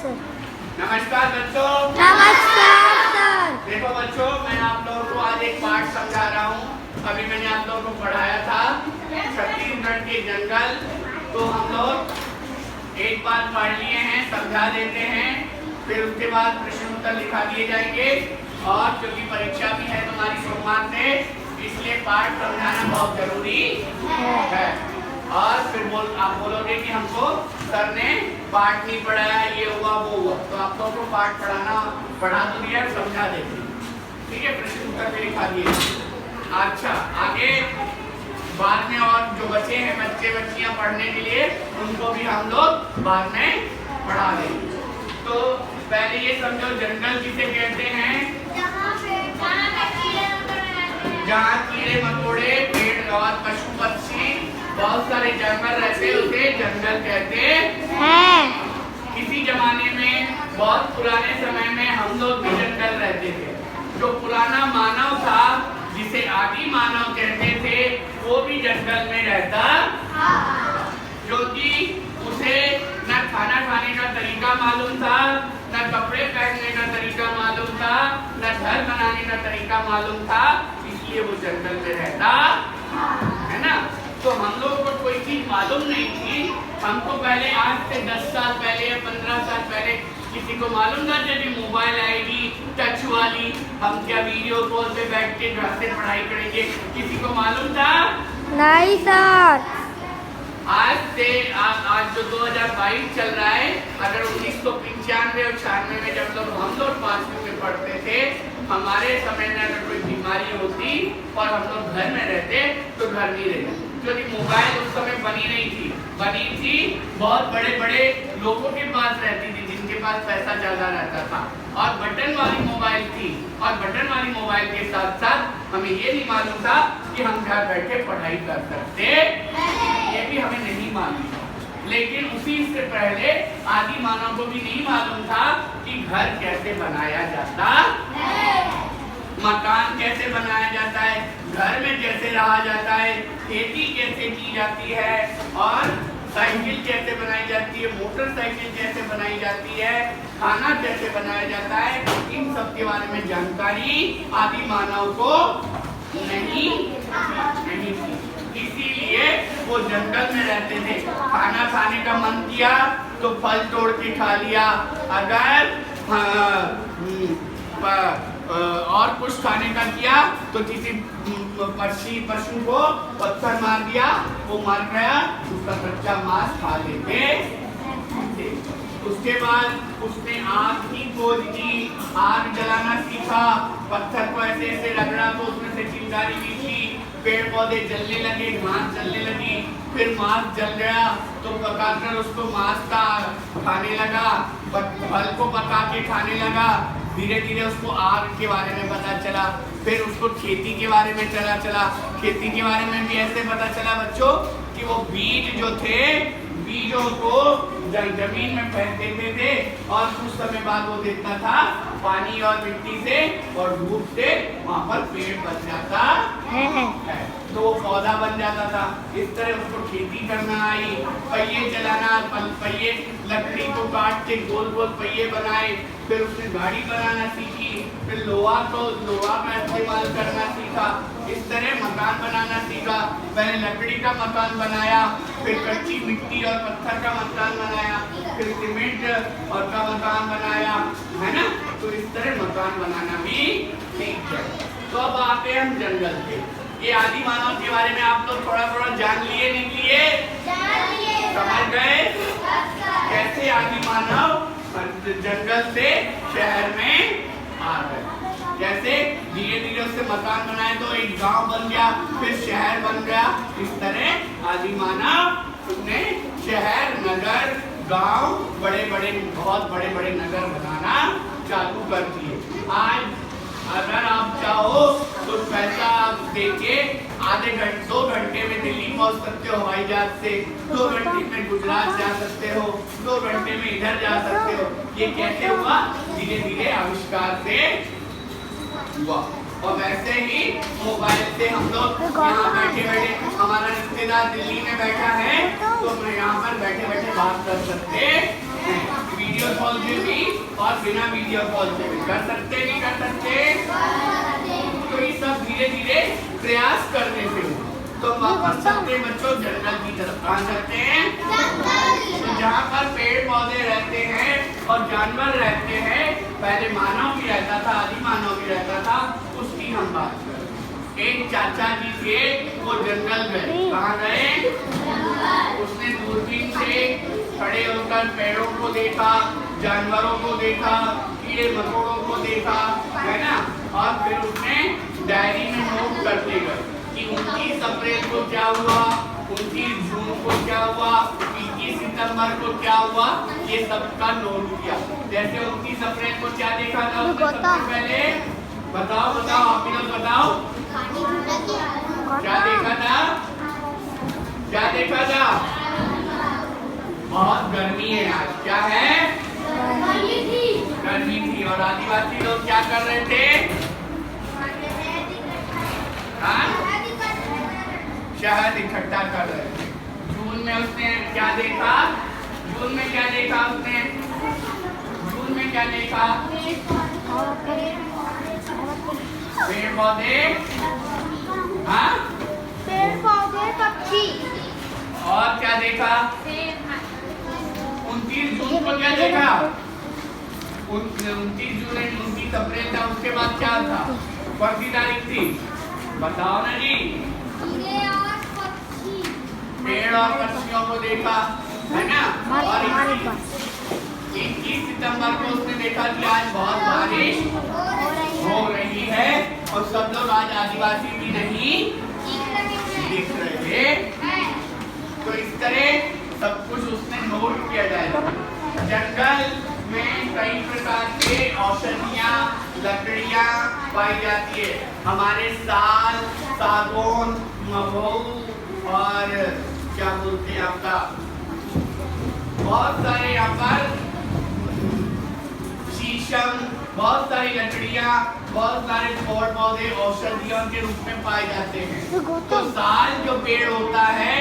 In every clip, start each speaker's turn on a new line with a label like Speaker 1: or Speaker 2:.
Speaker 1: नमस्कार बच्चों।
Speaker 2: नमस्कार सर।
Speaker 1: देखो बच्चों, मैं आप लोगों को आज एक पाठ समझा रहा हूँ। अभी मैंने आप लोगों को पढ़ाया था छत्तीसगढ़ के जंगल, तो हम लोग एक बार पढ़ लिए हैं, समझा देते हैं, फिर उसके बाद प्रश्न उत्तर लिखा दिए जाएंगे। और क्योंकि परीक्षा भी है तुम्हारी सोमवार से, इसलिए पाठ समझाना बहुत जरूरी है। और फिर आप बोलोगे कि हमको सर ने पाठ नहीं पढ़ाया, ये हुआ वो हुआ, तो आप लोगों को पाठ पढ़ा तो दिया, समझा देते, ठीक है। प्रश्न उत्तर भी लिखा दिए। अच्छा, आगे बाद में और जो बचे हैं बच्चे बच्चियां पढ़ने के लिए, उनको भी हम लोग बाद में पढ़ा देंगे। तो पहले ये समझो, जंगल किसे कहते हैं? जहाँ कीड़े मकोड़े, पेड़ और पशु पक्षी, बहुत सारे जानवर रहते, उसे जंगल कहते हैं। किसी जमाने में, बहुत पुराने समय में हम लोग भी जंगल रहते थे। जो पुराना मानव था, जिसे आदि मानव कहते थे, वो भी जंगल में रहता, क्योंकि उसे न खाना खाने का तरीका मालूम था, न कपड़े पहनने का तरीका मालूम था, न घर बनाने का तरीका मालूम था, इसलिए वो जंगल में रहता है ना। तो हम लोगों को कोई चीज मालूम नहीं थी। हमको पहले, आज से 10 साल पहले या 15 साल पहले किसी को मालूम था जब मोबाइल आएगी टच वाली, हम क्या वीडियो कॉल पे बैठ के घर से पढ़ाई करेंगे? किसी को मालूम था?
Speaker 2: नहीं सर।
Speaker 1: आज जो 2022 चल रहा है, अगर 1995 और 96 में जब हम लोग 5वीं में पढ़ते थे, हमारे समय में अगर कोई बीमारी होती और हम लोग घर में रहते तो घर नहीं रहते, क्योंकि मोबाइल उस समय बनी नहीं थी। बनी थी बहुत बड़े बड़े लोगों के पास रहती थी, जिनके पास पैसा ज्यादा रहता था, और बटन वाली मोबाइल थी। और बटन वाली मोबाइल के साथ साथ हमें ये नहीं मालूम था कि हम घर बैठे पढ़ाई कर सकते, ये भी हमें नहीं मालूम था। लेकिन उसी से पहले आदि मानव को भी नहीं मालूम था कि घर कैसे बनाया जाता है, मकान कैसे बनाया जाता है, घर में कैसे रहा जाता है, खेती कैसे की जाती है, और साइकिल कैसे बनाई जाती है, मोटरसाइकिल कैसे बनाई जाती है, खाना कैसे बनाया जाता है। इन सब के बारे में जानकारी आदि मानव को नहीं थी। इसीलिए वो जंगल में रहते थे। खाना खाने का मन किया तो फल तोड़ के खा लिया, अगर और कुछ खाने का किया तो किसी पशु को पत्थर मार दिया, वो मर गया, उसका कच्चा मांस खा लेते। उसके बाद उसने आग की खोज की, आग जलाना सीखा, पत्थर को ऐसे ऐसे रगड़ा तो उसमें से चिंगारी निकली, पेड़ पौधे जलने लगे, घास जलने लगी, फिर मांस जल गया तो पकाकर उसको मांस का खाने लगा, फल को पका के खाने लगा। धीरे धीरे उसको आग के बारे में पता चला, फिर उसको खेती के बारे में चला। खेती के बारे में भी ऐसे पता चला बच्चों कि वो बीज जो थे, बीजों को जमीन में फेंक देते थे, और कुछ समय बाद वो देखता था पानी और मिट्टी से और धूप से वहाँ पर पेड़ बन जाता है, तो वो पौधा बन जाता था। इस तरह उसको खेती करना आई, पहिए चलाना, पहिए लकड़ी को काट के गोल गोल पहिए बनाए, फिर उसने गाड़ी बनाना सीखी, फिर लोहा का इस्तेमाल करना सीखा, इस तरह मकान बनाना सीखा। पहले लकड़ी का मकान बनाया, फिर कच्ची मिट्टी और पत्थर का मकान बनाया, फिर सीमेंट और का मकान बनाया, है ना। तो इस तरह मकान बनाना भी सीख गया। तो अब आते हैं हम जंगल पे। ये आदि मानव के बारे में आप लोग थोड़ा थोड़ा जान लिए, नहीं लिए? समझ गए कैसे आदि मानव जंगल से शहर में आ गए, कैसे धीरे धीरे उससे मकान बनाए तो एक गांव बन गया, फिर शहर बन गया। इस तरह आदि मानव ने शहर, नगर, गांव, बहुत बड़े बड़े नगर बनाना चालू कर दिए। आज अगर आप चाहो तो पैसा देके आधे घंटे 2 घंटे में दिल्ली पहुंच सकते हो हवाई जहाज से, 2 घंटे में गुजरात जा सकते हो, 2 घंटे में इधर जा सकते हो। ये कैसे हुआ? धीरे धीरे आविष्कार से हुआ। और वैसे ही मोबाइल से हम लोग यहाँ बैठे बैठे, हमारा रिश्तेदार दिल्ली में बैठा है तो मैं यहाँ पर बैठे बैठे बात कर सकते हैं। वीडियो कॉल से भी और बिना वीडियो कॉल से भी कर सकते, नहीं कर सकते? तो ये सब धीरे धीरे प्रयास करने से तो वापस चलते बच्चों जंगल की तरफ। कहाँ चलते हैं? तो जहाँ पर पेड़ पौधे रहते हैं और जानवर रहते हैं, पहले मानव भी रहता था, आदि मानव भी रहता था, उसकी हम बात करें। एक चाचा जी थे, वो जंगल गए। कहाँ गए? उसने दूरबीन से खड़े होकर पेड़ों को देखा, जानवरों को देखा, कीड़े मकोड़ों को देखा, है ना। और फिर उसने डायरी में नोट करते गए कि 29 अप्रैल को क्या हुआ, 29 जून को क्या हुआ, 21 सितंबर को क्या हुआ, ये सबका नोट किया। जैसे 29 अप्रैल को क्या देखा था उसने सबसे पहले? बताओ बताओ, आप ही लोग बताओ, क्या देखा था? क्या देखा था? बहुत गर्मी है आज। क्या है? गर्मी थी। और आदिवासी लोग क्या कर रहे थे? शहद इकट्ठा कर रहे थे। जून में उसने क्या देखा? जून में क्या देखा उसने? जून में क्या देखा? पेड़ पौधे, हाँ,
Speaker 2: पेड़ पौधे पक्षी।
Speaker 1: और क्या देखा? 29 जून को क्या देखा? 29 जून 29 अप्रैल था, उसके बाद क्या था? कौन सी तारीख थी? बताओ ना जी। पेड़ और पक्षियों को देखा, है ना। और 21 सितंबर को उसने देखा कि आज बहुत बारिश हो रही है और सब लोग आज आदिवासी भी नहीं दिख रहे। तो इस तरह सब कुछ उसने नोट किया जाएगा। जंगल में कई प्रकार के औषधियाँ, लकड़ियाँ पाई जाती है। हमारे साल, सागौन, महुआ और क्या बोलते हैं आपका, बहुत सारे यहाँ पर शीशम, बहुत सारी लकड़ियाँ, बहुत सारे पेड़ पौधे औषधियों के रूप में पाए जाते हैं। तो साल जो पेड़ होता है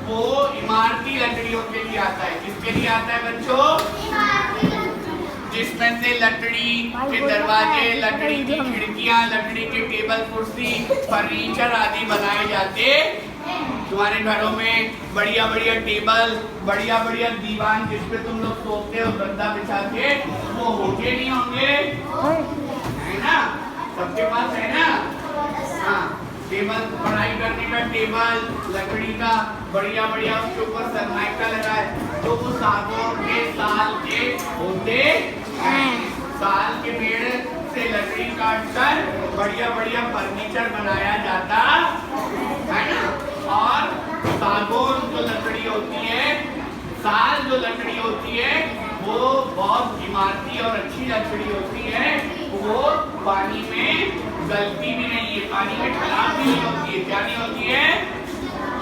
Speaker 1: वो इमारती लकड़ियों के लिए आता है। किसके लिए आता है बच्चों? जिसमें से लकड़ी के दरवाजे, लकड़ी की खिड़कियां, लकड़ी के टेबल कुर्सी, फर्नीचर आदि बनाए जाते। तुम्हारे घरों में बढ़िया बढ़िया टेबल, बढ़िया बढ़िया दीवान जिसपे तुम लोग सोते हो गद्दा बिछा के, वो होंगे नहीं होंगे? है ना, सबके पास है ना। हाँ, टेबल, पढ़ाई करने का टेबल लकड़ी का बढ़िया बढ़िया, उसके ऊपर सनमाइका लगा है। तो वो सागौन के, साल के होते हैं। साल के पेड़ से लकड़ी काट कर बढ़िया बढ़िया फर्नीचर बनाया जाता है ना। और सागौन जो लकड़ी होती है, साल जो लकड़ी होती है, वो बहुत इमारती और अच्छी लकड़ी होती है। वो पानी में गलती भी नहीं है, पानी में खराब भी नहीं होती है। क्या नहीं होती है?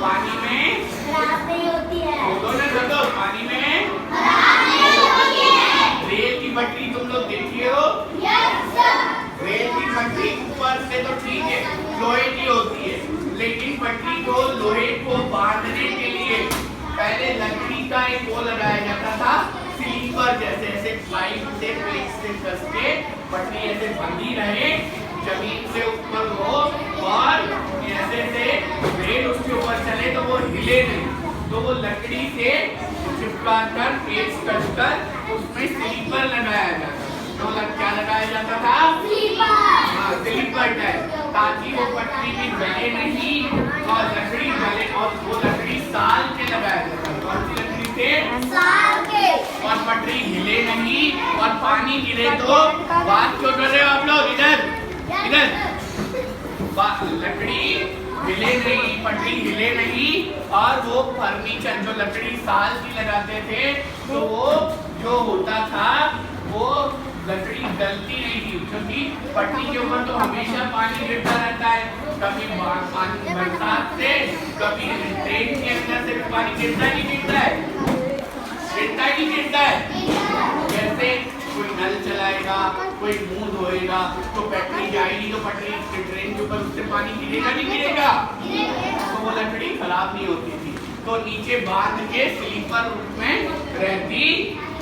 Speaker 1: पानी में खराब नहीं होती है। बोलो, पानी में खराब नहीं होती है। रेल की पटरी तुम लोग देखिए हो? Yes sir. रेल की पटरी ऊपर से तो ठीक है, लोहे की होती है, लेकिन पटरी को, लोहे को बांधने के लिए पहले लकड़ी का एक वो लगाया जाता था, स्लीपर जैसे, ऐसे पाइप से, पेच से कस के पटरी ऐसे बंधी रहे, जमीन से ऊपर हो और ऐसे से रेल उसके ऊपर चले तो वो हिले नहीं। तो वो लकड़ी से चिपका कर, पेच कस कर उसमें स्लीपर लगाया जाता। तो क्या लगाया जाता था? स्लीपर। हाँ, स्लीपर टाइप, ताकि वो पटरी भी गले नहीं और लकड़ी गले। और वो लकड़ी साल के लगाया जाता। कौन सी लकड़ी से? साल के। और पटरी हिले नहीं और पानी गिरे तो, बात क्यों कर रहे हो आप लोग? इधर इधर, लकड़ी हिले नहीं, पटरी हिले नहीं। और वो फर्नीचर जो लकड़ी साल की लगाते थे, तो वो जो होता था वो लकड़ी गलती नहीं थी, क्योंकि पटरी के ऊपर तो हमेशा पानी गिरता रहता है। कभी पानी बरसात से, कभी ट्रेन के अंदर से भी पानी गिरता ही गिरता है, गिरता ही गिरता है। जैसे कोई नल चलाएगा, कोई मुंह धोएगा, तो पटरी जाएगी, तो पटरी ट्रेन के ऊपर उससे पानी गिरेगा नहीं गिरेगा? तो वो लकड़ी खराब नहीं होती थी, तो नीचे बांध के स्लीपर रूप में रहती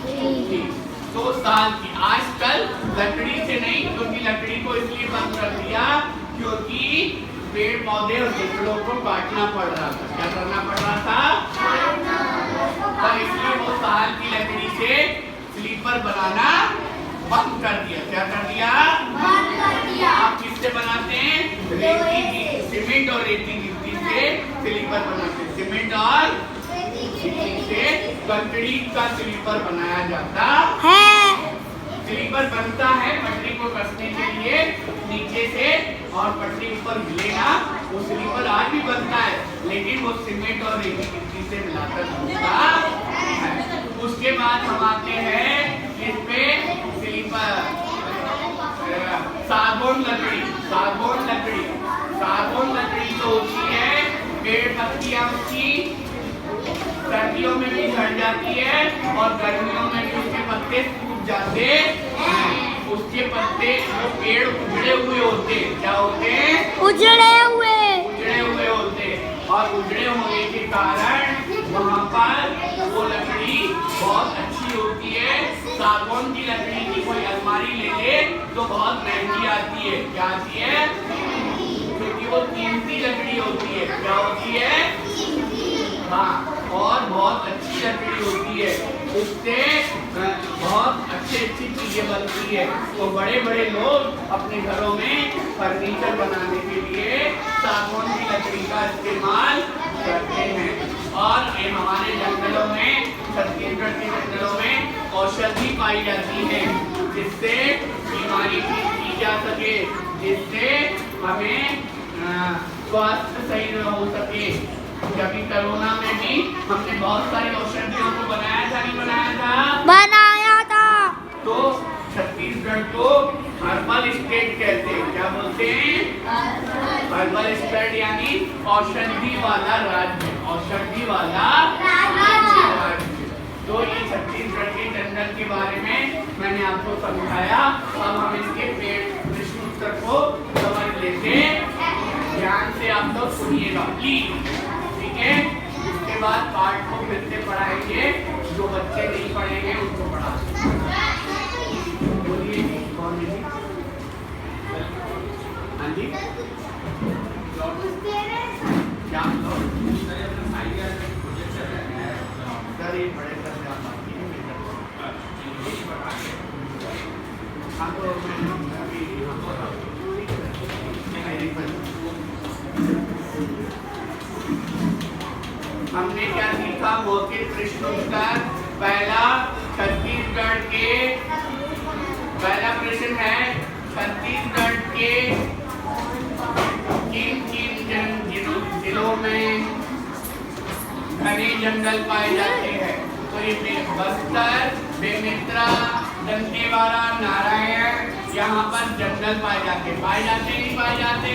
Speaker 1: थी। 100 साल की। आजकल लकड़ी से नहीं, क्योंकि लकड़ी को इसलिए बंद कर दिया क्योंकि पेड़ पौधे और जंगलों को काटना पड़ रहा था। क्या करना पड़ रहा था? तो इसलिए वो साल की लकड़ी से स्लीपर बनाना बंद कर दिया। क्या कर दिया?
Speaker 2: बंद कर दिया।
Speaker 1: आप किससे बनाते हैं? रेती की, सीमेंट और रेती गिट्टी से स्लीपर बनाते हैं। सीमेंट और से कंक्रीट का स्लीपर बनाया जाता
Speaker 2: है।
Speaker 1: स्लीपर बनता है पटरी को कसने के लिए नीचे से, और पटरी ऊपर मिलेगा। वो स्लीपर आज भी बनता है, लेकिन वो सीमेंट और रेती गिट्टी से मिलाकर बनता है। उसके बाद हम आते हैं इस पे स्लीपर सागौन लकड़ी। सागौन लकड़ी, सागौन लकड़ी तो होती है पेड़ पत्तियां उसकी सर्दियों में भी झड़ जाती है और गर्मियों में भी उसके पत्ते सूख जाते हैं। उसके पत्ते, वो पेड़ उजड़े हुए होते हैं। क्या होते हैं?
Speaker 2: उजड़े हुए।
Speaker 1: उजड़े हुए होते हैं, और उजड़े होने के कारण वहाँ पर वो लकड़ी बहुत अच्छी होती है। सागौन की लकड़ी की कोई अलमारी ले ले तो बहुत महंगी आती है। क्या आती है? क्योंकि वो कीमती लकड़ी होती है। क्या होती है? हाँ, और बहुत अच्छी लकड़ी होती है। उससे बहुत अच्छी चीजें बनती है। तो बड़े बड़े लोग अपने घरों में फर्नीचर बनाने के लिए सागौन की लकड़ी का इस्तेमाल करते हैं। और ये हमारे जंगलों में, छत्तीसगढ़ के जंगलों में औषधि पाई जाती है जिससे बीमारी ठीक की जा सके, जिससे हमें स्वास्थ्य सही हो सके। कभी कोरोना में भी हमने बहुत सारी औषधियों को बनाया था, नहीं बनाया था?
Speaker 2: बनाया था।
Speaker 1: तो छत्तीसगढ़ को हर्बल स्टेट कहते हैं। क्या बोलते हैं? हर्बल स्टेट यानी औषधि वाला राज्य। औषधि वाला राज्य। तो ये छत्तीसगढ़ के जंगल के बारे में मैंने आपको समझाया। अब हम इसके पेड़ प्रश्न उत्तर को समझ लेते हैं। ध्यान से आप लोग सुनिएगा प्लीज, ठीक है? उसके बाद पाठ को फिर से पढ़ाएंगे। जो बच्चे नहीं पढ़ेंगे उनको पढ़ा। बोलिए जी, कौन है जी? हाँ जी, क्या सर ये बड़े सर से आप बात कीजिए। हाँ तो मैं अभी हमने क्या सीखा? मौखिक प्रश्नोत्तर। पहला छत्तीसगढ़ के, पहला प्रश्न है छत्तीसगढ़ के किन किन जिलों में घने जंगल पाए जाते हैं? तो ये बस्तर, बेमेतरा, दंतेवाड़ा, नारायण, यहाँ पर जंगल पाए जाते हैं। पाए जाते नहीं पाए जाते?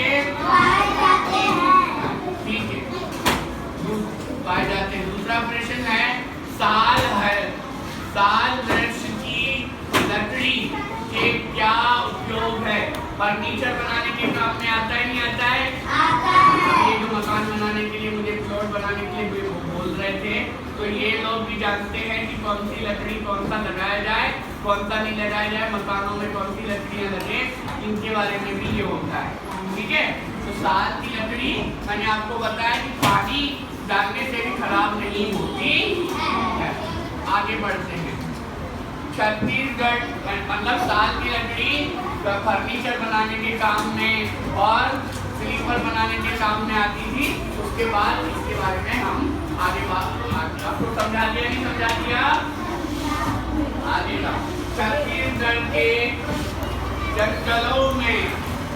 Speaker 1: ठीक है, पाए जाते हैं। दूसरा प्रश्न है साल वृक्ष की लकड़ी के क्या उपयोग है? फर्नीचर बनाने के काम में आता है, नहीं आता है? ये जो मकान बनाने के लिए, मुझे प्लॉट बनाने के लिए बोल रहे थे, तो ये लोग भी जानते हैं कि कौन सी लकड़ी कौन सा लगाया जाए, कौन सा नहीं लगाया जाए, मकानों में कौन सी लकड़ियाँ लगे, इनके बारे में भी ये होता है। ठीक है? तो साल की लकड़ी मैंने आपको बताया कि पानी डालने से भी खराब नहीं होती है। आगे बढ़ते हैं। छत्तीसगढ़ मतलब साल की लकड़ी फर्नीचर बनाने के काम में और स्लीपर बनाने के काम में आती थी। उसके बाद इसके बारे में हम आगे बात, आपको समझा दिया नहीं समझा दिया? आगे का छत्तीसगढ़ के जंगलों में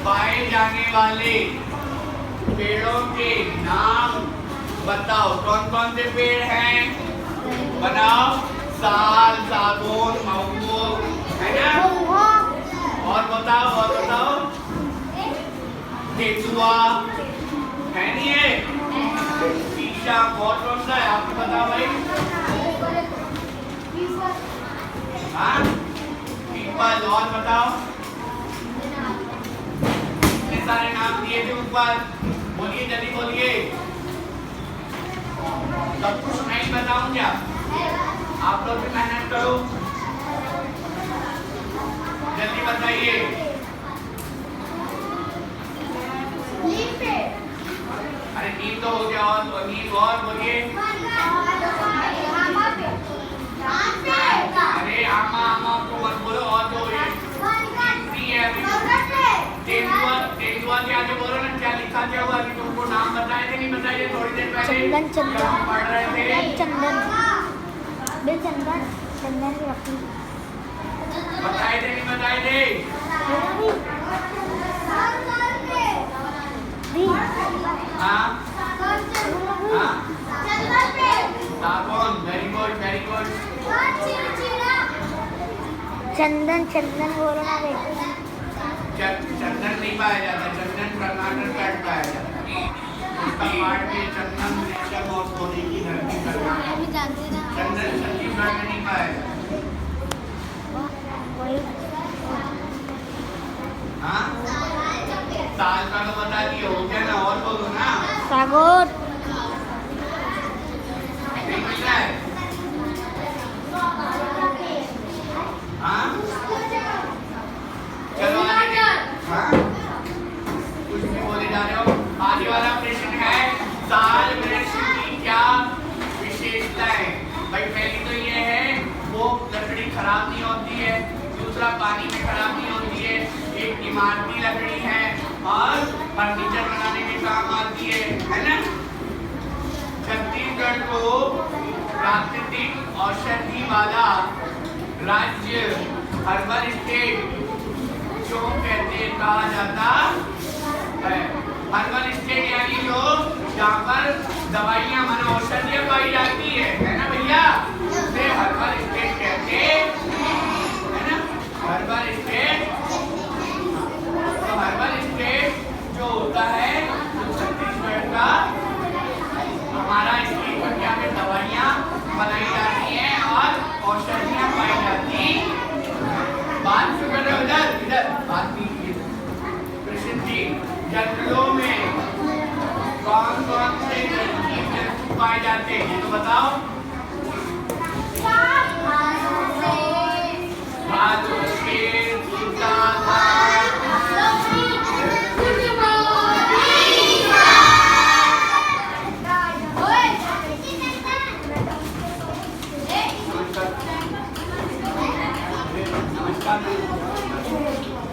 Speaker 1: पाए जाने वाले पेड़ों के नाम बताओ। कौन कौन से पेड़ हैं? बनाओ। साल, सागौन, महुआ, है ना? और बताओ। केचुआ है, नहीं है? शीशा, कौन सा है आपको बताओ भाई? हाँ, पीपल। और बताओ, इतने सारे नाम दिए थे ऊपर, बोलिए जल्दी बोलिए। सब कुछ नहीं बताऊं क्या? आप लोग भी मेहनत करो। को मत बोलो और दो ये तीसरी है अभी तेंदुआ के आगे बोलो ना क्या लिखा क्या हुआ अभी तुमको नाम बताए थे नहीं बताए थे थोड़ी देर पहले
Speaker 2: चंदन चंदन
Speaker 1: जब हम पढ़ रहे थे
Speaker 2: चंदन बे चंदन चंदन की रखी
Speaker 1: बताए थे नहीं बताए थे हाँ हाँ साबुन वेरी गुड
Speaker 2: चंदन चंदन बोलो ना बे
Speaker 1: चंदन नहीं पाया जाता चंदन कर्नाटक का पाया जाता है उसका पार्ट भी चंदन रेशम और सोने की धरती कर्नाटक चंदन छत्तीसगढ़ में नहीं पाया जाता हाँ साल का तो बता दिए हो गया ना और बोलो ना
Speaker 2: सागोर
Speaker 1: नहीं मिल रहा है हाँ चलो आगे हाँ कुछ भी बोले जा रहे हो आगे वाला प्रश्न है साल वृक्ष की क्या विशेषताएं भाई पहली तो ये है वो लकड़ी खराब नहीं होती है दूसरा पानी में खराब नहीं होती है एक इमारती लकड़ी है और फर्नीचर बनाने के काम आती है ना छत्तीसगढ़ को प्राकृतिक औषधि वाला राज्य हर्बल स्टेट क्यों कहते कहा जाता है हर्बल स्टेट यानी जो जहाँ पर दवाइयाँ माना औषधियाँ पाई जाती है ना भैया उसे हर्बल स्टेट कहते हैं ना हर्बल स्टेट तो हर्बल स्टेट जो होता है जो छत्तीसगढ़ का हमारा इसकी बढ़िया में दवाइयाँ बनाई जाती हैं और औषधियाँ पाई जाती बात सुन रहे हो इधर इधर बात कीजिए कृष्ण जी जंगलों में कौन कौन से जीव जंतु पाए जाते हैं ये तो बताओ भालू शेर चीता नमस्कार